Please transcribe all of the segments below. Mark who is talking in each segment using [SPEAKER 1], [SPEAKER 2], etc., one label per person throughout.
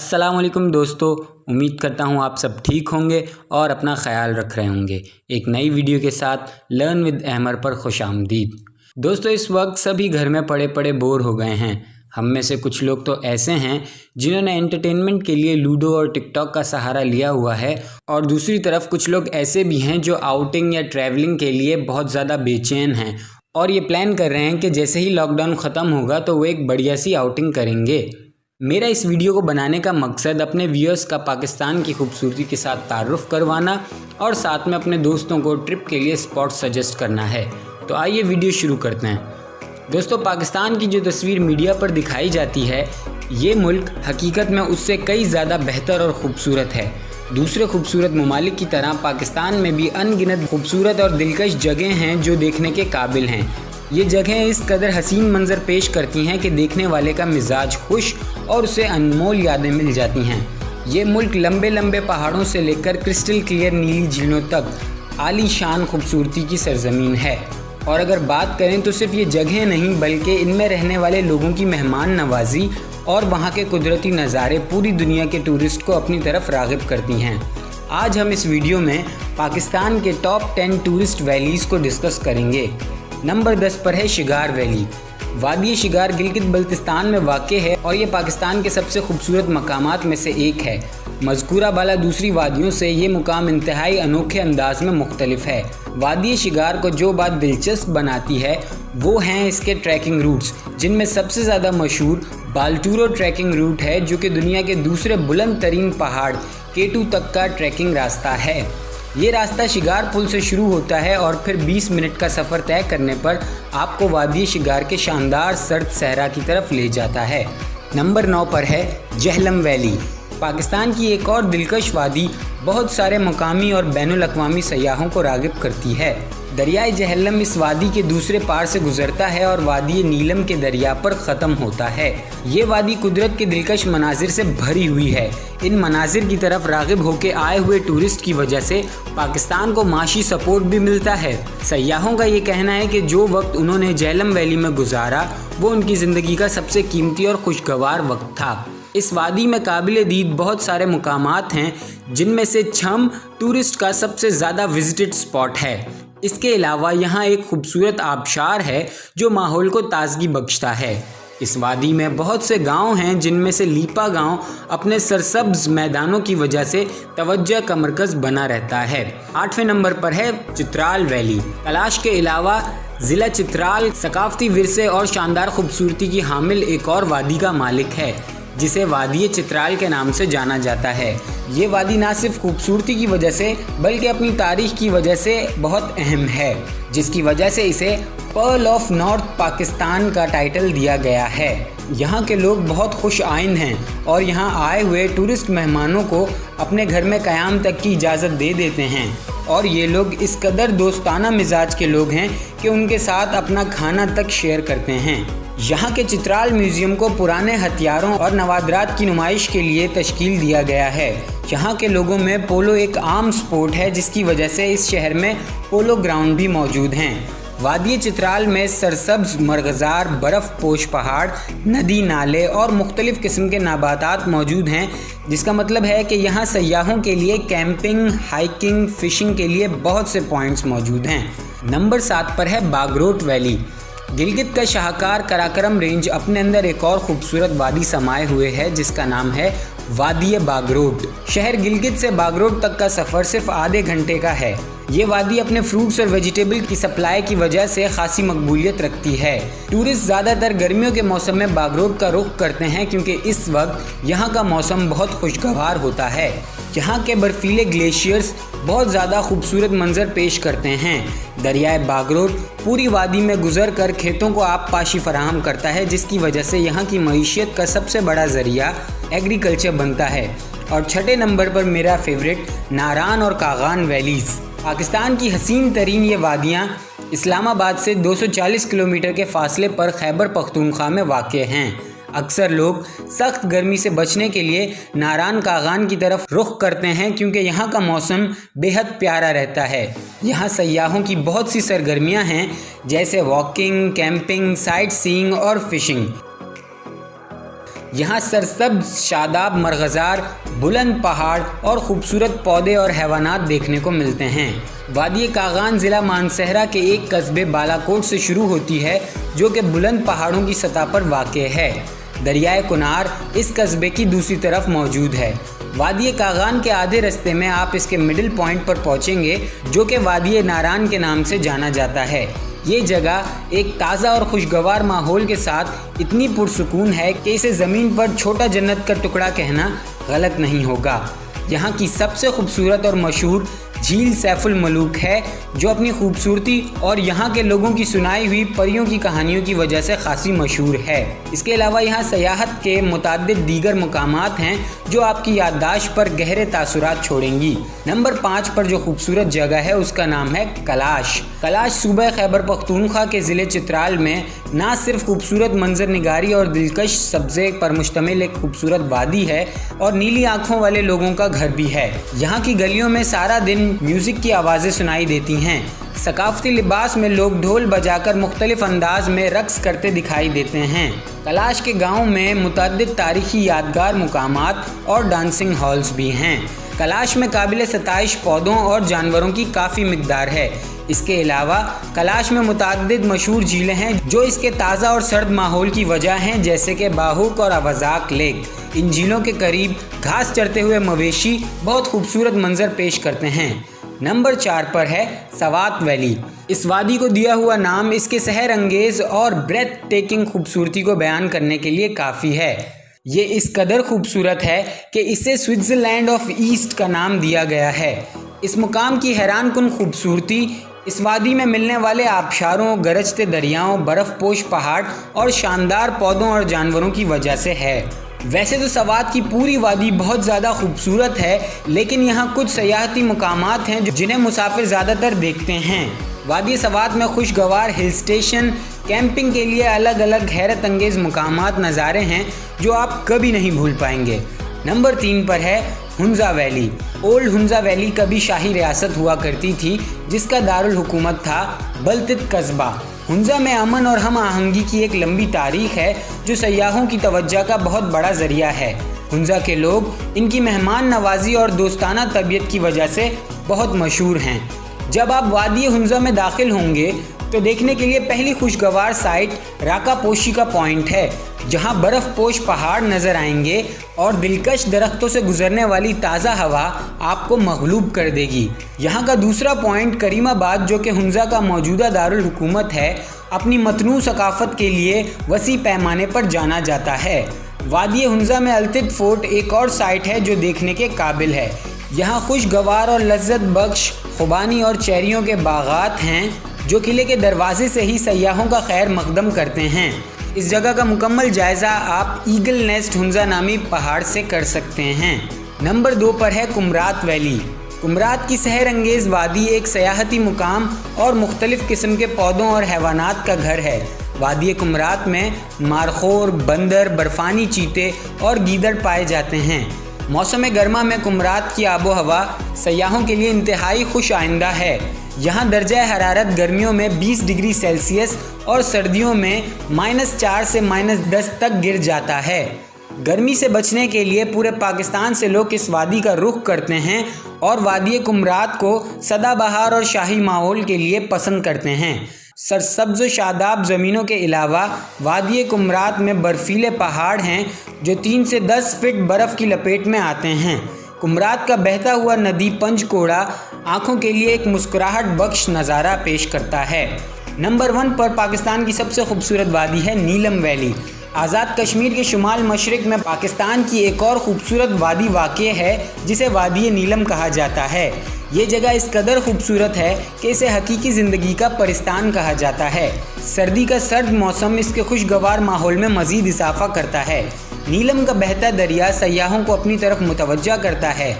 [SPEAKER 1] अस्सलाम वालेकुम दोस्तों, उम्मीद करता हूँ आप सब ठीक होंगे और अपना ख्याल रख रहे होंगे। एक नई वीडियो के साथ लर्न विद अहमर पर खुशामदीद। दोस्तों, इस वक्त सभी घर में पड़े पड़े बोर हो गए हैं। हम में से कुछ लोग तो ऐसे हैं जिन्होंने एंटरटेनमेंट के लिए लूडो और टिकटॉक का सहारा लिया हुआ है, और दूसरी तरफ कुछ लोग ऐसे भी हैं जो आउटिंग या ट्रैवलिंग के लिए बहुत ज़्यादा बेचैन हैं और ये प्लान कर रहे हैं कि जैसे ही लॉकडाउन ख़त्म होगा तो वो एक बढ़िया सी आउटिंग करेंगे। मेरा इस वीडियो को बनाने का मकसद अपने व्यूअर्स का पाकिस्तान की खूबसूरती के साथ तारुफ करवाना और साथ में अपने दोस्तों को ट्रिप के लिए स्पॉट सजेस्ट करना है। तो आइए वीडियो शुरू करते हैं। दोस्तों, पाकिस्तान की जो तस्वीर मीडिया पर दिखाई जाती है, ये मुल्क हकीकत में उससे कई ज़्यादा बेहतर और ख़ूबसूरत है। दूसरे खूबसूरत ममालिक की तरह पाकिस्तान में भी अनगिनत खूबसूरत और दिलकश जगह हैं जो देखने के काबिल हैं। ये जगहें इस कदर हसीन मंजर पेश करती हैं कि देखने वाले का मिजाज खुश और उसे अनमोल यादें मिल जाती हैं। ये मुल्क लंबे लंबे पहाड़ों से लेकर क्रिस्टल क्लियर नीली झीलों तक आलीशान खूबसूरती की सरजमीन है। और अगर बात करें तो सिर्फ ये जगहें नहीं बल्कि इनमें रहने वाले लोगों की मेहमान नवाजी और वहाँ के कुदरती नज़ारे पूरी दुनिया के टूरिस्ट को अपनी तरफ राग़िब करती हैं। आज हम इस वीडियो में पाकिस्तान के टॉप 10 टूरिस्ट वैलीज़ को डिस्कस करेंगे। नंबर 10 पर है शिगार वैली। वादी शिगार गिलगित बल्तिस्तान में वाक़ है और ये पाकिस्तान के सबसे खूबसूरत मकामात में से एक है। मज़कूरा बाला दूसरी वादियों से ये मुकाम इंतहाई अनोखे अंदाज में मुख्तलिफ है। वादी शिगार को जो बात दिलचस्प बनाती है वो हैं इसके ट्रैकिंग रूट्स, जिनमें सबसे ज़्यादा मशहूर बाल्टूरो ट्रैकिंग रूट है, जो कि दुनिया के दूसरे बुलंद तरीन पहाड़ K2 तक का ट्रैकिंग रास्ता है। ये रास्ता शिगार पुल से शुरू होता है और फिर 20 मिनट का सफ़र तय करने पर आपको वादी शिगार के शानदार सर्द सहरा की तरफ ले जाता है। नंबर 9 पर है जहलम वैली। पाकिस्तान की एक और दिलकश वादी बहुत सारे मुकामी और बैनुल अक़वामी सयाहों को राग़िब करती है। दरियाए जहलम इस वादी के दूसरे पार से गुजरता है और वादी नीलम के दरिया पर ख़त्म होता है। ये वादी कुदरत के दिलकश मनाजिर से भरी हुई है। इन मनाजिर की तरफ राग़िब होकर आए हुए टूरिस्ट की वजह से पाकिस्तान को माशी सपोर्ट भी मिलता है। सयाहों का ये कहना है कि जो वक्त उन्होंने जहलम वैली में गुजारा वो उनकी ज़िंदगी का सबसे कीमती और खुशगवार वक्त था। इस वादी में काबिल दीद बहुत सारे मुकामात हैं, जिनमें से छम टूरिस्ट का सबसे ज़्यादा विजिटेड स्पॉट है। इसके अलावा यहाँ एक खूबसूरत आबशार है जो माहौल को ताजगी बख्शता है। इस वादी में बहुत से गांव हैं, जिनमें से लीपा गांव अपने सरसब्ज मैदानों की वजह से तवज्जो का मरकज़ बना रहता है। 8वें नंबर पर है चित्राल वैली। कैलाश के अलावा ज़िला चित्राल सकाफ़ती विरसे और शानदार खूबसूरती की हामिल एक और वादी का मालिक है, जिसे वादी चित्राल के नाम से जाना जाता है। ये वादी ना सिर्फ खूबसूरती की वजह से बल्कि अपनी तारीख की वजह से बहुत अहम है, जिसकी वजह से इसे पर्ल ऑफ नॉर्थ पाकिस्तान का टाइटल दिया गया है। यहाँ के लोग बहुत खुश आइंद हैं और यहाँ आए हुए टूरिस्ट मेहमानों को अपने घर में क़याम तक की इजाज़त दे देते हैं, और ये लोग इस कदर दोस्ताना मिजाज के लोग हैं कि उनके साथ अपना खाना तक शेयर करते हैं। यहाँ के चित्राल म्यूज़ियम को पुराने हथियारों और नवादरात की नुमाइश के लिए तश्कील दिया गया है। यहाँ के लोगों में पोलो एक आम स्पोर्ट है, जिसकी वजह से इस शहर में पोलो ग्राउंड भी मौजूद हैं। वादी चित्राल में सरसब्ज मरग़ज़ार, बर्फ़ पोश पहाड़, नदी नाले और मुख्तलिफ़ किस्म के नबातात मौजूद हैं, जिसका मतलब है कि यहाँ सयाहों के लिए कैंपिंग, हाइकिंग, फ़िशिंग के लिए बहुत से पॉइंट्स मौजूद हैं। नंबर 7 पर है बागरोट वैली। गिलगित का शाहकार कराकरम रेंज अपने अंदर एक और खूबसूरत वादी समाये हुए है, जिसका नाम है वादी बागरोट। शहर गिलगित से बागरोट तक का सफ़र सिर्फ आधे घंटे का है। ये वादी अपने फ्रूट्स और वेजिटेबल की सप्लाई की वजह से खासी मकबूलियत रखती है। टूरिस्ट ज़्यादातर गर्मियों के मौसम में बागरोट का रुख करते हैं, क्योंकि इस वक्त यहाँ का मौसम बहुत खुशगवार होता है। यहाँ के बर्फीले ग्लेशियर्स बहुत ज़्यादा खूबसूरत मंजर पेश करते हैं। दरियाए बागरोट पूरी वादी में गुजर कर खेतों को आब पाशी फराहम करता है, जिसकी वजह से यहाँ की मईशत का सबसे बड़ा ज़रिया एग्रीकल्चर बनता है। और 6ठे नंबर पर मेरा फेवरेट नारान और कागान वैलीज़। पाकिस्तान की हसीन तरीन ये वादियाँ इस्लामाबाद से 240 किलोमीटर के फासले पर खैबर पख्तूनख्वा में वाक़ हैं। अक्सर लोग सख्त गर्मी से बचने के लिए नारान कागान की तरफ रुख करते हैं, क्योंकि यहाँ का मौसम बेहद प्यारा रहता है। यहाँ सयाहों की बहुत सी सरगर्मियाँ हैं, जैसे वॉकिंग, कैंपिंग, साइट सीइंग और फ़िशिंग। यहाँ सरसब्ज शादाब मरग़ज़ार, बुलंद पहाड़ और खूबसूरत पौधे और हैवानात देखने को मिलते हैं। वादी कागान ज़िला मानसहरा के एक कस्बे बालाकोट से शुरू होती है, जो कि बुलंद पहाड़ों की सतह पर वाक़ है। दरियाए कुनार इस कस्बे की दूसरी तरफ मौजूद है। वादी कागान के आधे रास्ते में आप इसके मिडिल पॉइंट पर पहुंचेंगे, जो कि वादी नारान के नाम से जाना जाता है। ये जगह एक ताज़ा और खुशगवार माहौल के साथ इतनी पुरसुकून है कि इसे ज़मीन पर छोटा जन्नत का टुकड़ा कहना गलत नहीं होगा। यहाँ की सबसे खूबसूरत और मशहूर झील सैफुल मलूक है, जो अपनी खूबसूरती और यहाँ के लोगों की सुनाई हुई परियों की कहानियों की वजह से खासी मशहूर है। इसके अलावा यहाँ सयाहत के मुताद्दिद दीगर मुकामात हैं जो आपकी याददाश्त पर गहरे तासुरात छोड़ेंगी। नंबर 5 पर जो खूबसूरत जगह है उसका नाम है कलाश। कलाश सूबे खैबर पख्तूनख्वा के ज़िले चित्राल में ना सिर्फ खूबसूरत मंजर निगारी और दिलकश सब्ज़े पर मुश्तमिल एक खूबसूरत वादी है और नीली आँखों वाले लोगों का घर भी है। यहाँ की गलियों में सारा दिन म्यूज़िक की आवाज़ें सुनाई देती हैं। सकाफती लिबास में लोग ढोल बजाकर मुख्तलिफ अंदाज में रक्स करते दिखाई देते हैं। कलाश के गांव में मुतअद्दिद तारीखी यादगार मुकामात और डांसिंग हॉल्स भी हैं। कलाश में काबिल सताइश पौधों और जानवरों की काफ़ी मिकदार है। इसके अलावा कलाश में मुतअद्दिद मशहूर झीलें हैं जो इसके ताज़ा और सर्द माहौल की वजह हैं, जैसे कि बाहुक और अवज़ाक लेक। इन झीलों के करीब घास चरते हुए मवेशी बहुत खूबसूरत मंजर पेश करते हैं। नंबर 4 पर है सवात वैली। इस वादी को दिया हुआ नाम इसके सहर अंगेज़ और ब्रेथ टेकिंग खूबसूरती को बयान करने के लिए काफ़ी है। ये इस कदर खूबसूरत है कि इसे स्विट्ज़रलैंड ऑफ ईस्ट का नाम दिया गया है। इस मुकाम की हैरान कुन खूबसूरती इस वादी में मिलने वाले आबशारों, गरजते दरियाओं, बर्फ़पोश पहाड़ और शानदार पौधों और जानवरों की वजह से है। वैसे तो सवात की पूरी वादी बहुत ज़्यादा खूबसूरत है, लेकिन यहाँ कुछ सयाहती मुकामात हैं जिन्हें मुसाफिर ज़्यादातर देखते हैं। वादी सवात में खुशगवार हिल स्टेशन, कैंपिंग के लिए अलग अलग हैरत अंगेज़ मुकामात नज़ारे हैं जो आप कभी नहीं भूल पाएंगे। नंबर 3 पर है Hunza valley. Old Hunza valley कभी शाही रियासत हुआ करती थी, जिसका दारुल हुकूमत था बल्तित कस्बा। हुंजा में अमन और हम आहंगी की एक लंबी तारीख है जो सयाहों की तवज्जो का बहुत बड़ा ज़रिया है। हुंजा के लोग इनकी मेहमान नवाजी और दोस्ताना तबीयत की वजह से बहुत मशहूर हैं। जब आप वादी हुंजा में दाखिल होंगे तो देखने के लिए पहली खुशगवार साइट राका पोशी का पॉइंट है, जहां बर्फ़पोश पहाड़ नज़र आएंगे और दिलकश दरख्तों से गुजरने वाली ताज़ा हवा आपको मग़लूब कर देगी। यहां का दूसरा पॉइंट करीमाबाद, जो कि हुंजा का मौजूदा दारुल हुकूमत है, अपनी मतनू सकाफ़त के लिए वसी पैमाने पर जाना जाता है। वादी हुंजा में अल्तित फोर्ट एक और साइट है जो देखने के काबिल है। यहाँ खुशगवार और लज्जत बख्श खुबानी और चेरियों के बागात हैं जो किले के दरवाजे से ही सयाहों का खैर मकदम करते हैं। इस जगह का मुकम्मल जायज़ा आप ईगल नेस्ट हुंजा नामी पहाड़ से कर सकते हैं। नंबर 2 पर है कुमरात वैली। कुमरात की सहर अंगेज़ वादी एक सयाहती मुकाम और मुख्तलिफ़ किस्म के पौधों और हैवानात का घर है। वादी कुमरात में मारखोर, बंदर, बर्फ़ानी चीते और गीदड़ पाए जाते हैं। मौसम गर्मा में कुमरात की आबो हवा सयाहों के लिए इंतहाई खुश आइंदा है। यहाँ दर्जा हरारत गर्मियों में 20 डिग्री सेल्सियस और सर्दियों में -4 से -10 तक गिर जाता है। गर्मी से बचने के लिए पूरे पाकिस्तान से लोग इस वादी का रुख करते हैं और वादी कुमरात को सदाबहार और शाही माहौल के लिए पसंद करते हैं। सरसब्ज़ शादाब ज़मीनों के अलावा वादी कुमरात में बर्फीले पहाड़ हैं जो 3 से 10 फीट बर्फ़ की लपेट में आते हैं। कुमरात का बहता हुआ नदी पंचकोड़ा आँखों के लिए एक मुस्कुराहट बख्श नज़ारा पेश करता है। नंबर 1 पर पाकिस्तान की सबसे खूबसूरत वादी है नीलम वैली। आज़ाद कश्मीर के शुमाल मशरिक़ में पाकिस्तान की एक और ख़ूबसूरत वादी वाक़ है जिसे वादी नीलम कहा जाता है। ये जगह इस कदर खूबसूरत है कि इसे हकीकी ज़िंदगी का परिस्तान कहा जाता है। सर्दी का सर्द मौसम इसके खुशगवार माहौल में मज़ीद इजाफा करता है। नीलम का बहता दरिया सयाहों को अपनी तरफ मुतवज्जा करता है।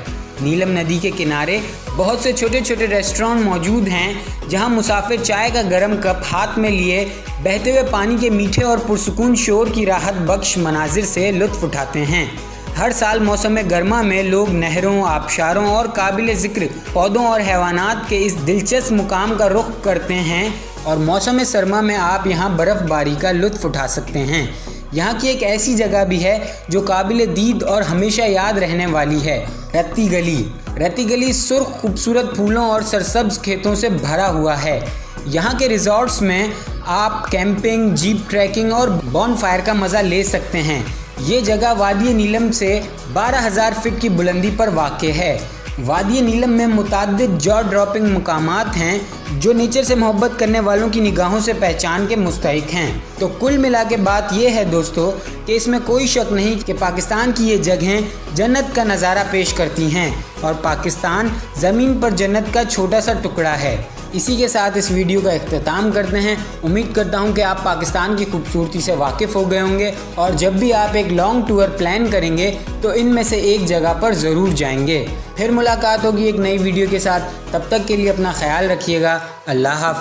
[SPEAKER 1] नीलम नदी के किनारे बहुत से छोटे छोटे रेस्टोरेंट मौजूद हैं जहां मुसाफिर चाय का गर्म कप हाथ में लिए बहते हुए पानी के मीठे और पुरसुकून शोर की राहत बख्श मनाजिर से लुत्फ़ उठाते हैं। हर साल मौसम गर्मा में लोग नहरों, आबशारों और काबिल ज़िक्र पौधों और हैवानात के इस दिलचस्प मुकाम का रुख करते हैं और मौसम सरमा में आप यहाँ बर्फ़बारी का लुत्फ़ उठा सकते हैं। यहाँ की एक ऐसी जगह भी है जो काबिल दीद और हमेशा याद रहने वाली है, रत्ती गली। रत्ती गली सुर्ख खूबसूरत फूलों और सरसब्ज खेतों से भरा हुआ है। यहाँ के रिजॉर्ट्स में आप कैंपिंग, जीप ट्रैकिंग और बॉनफायर का मज़ा ले सकते हैं। ये जगह वादी नीलम से 12,000 फीट की बुलंदी पर वाक़ है। वादी नीलम में मुताद्दिद जॉ ड्रॉपिंग मकामात हैं जो नेचर से मोहब्बत करने वालों की निगाहों से पहचान के मुस्तहिक हैं। तो कुल मिला के बात यह है दोस्तों कि इसमें कोई शक नहीं कि पाकिस्तान की ये जगहें जन्नत का नज़ारा पेश करती हैं और पाकिस्तान ज़मीन पर जन्नत का छोटा सा टुकड़ा है। इसी के साथ इस वीडियो का इख्तिताम करते हैं। उम्मीद करता हूं कि आप पाकिस्तान की खूबसूरती से वाकिफ़ हो गए होंगे और जब भी आप एक लॉन्ग टूर प्लान करेंगे तो इनमें से एक जगह पर ज़रूर जाएंगे। फिर मुलाकात होगी एक नई वीडियो के साथ, तब तक के लिए अपना ख्याल रखिएगा। अल्लाह हाफ़िज़।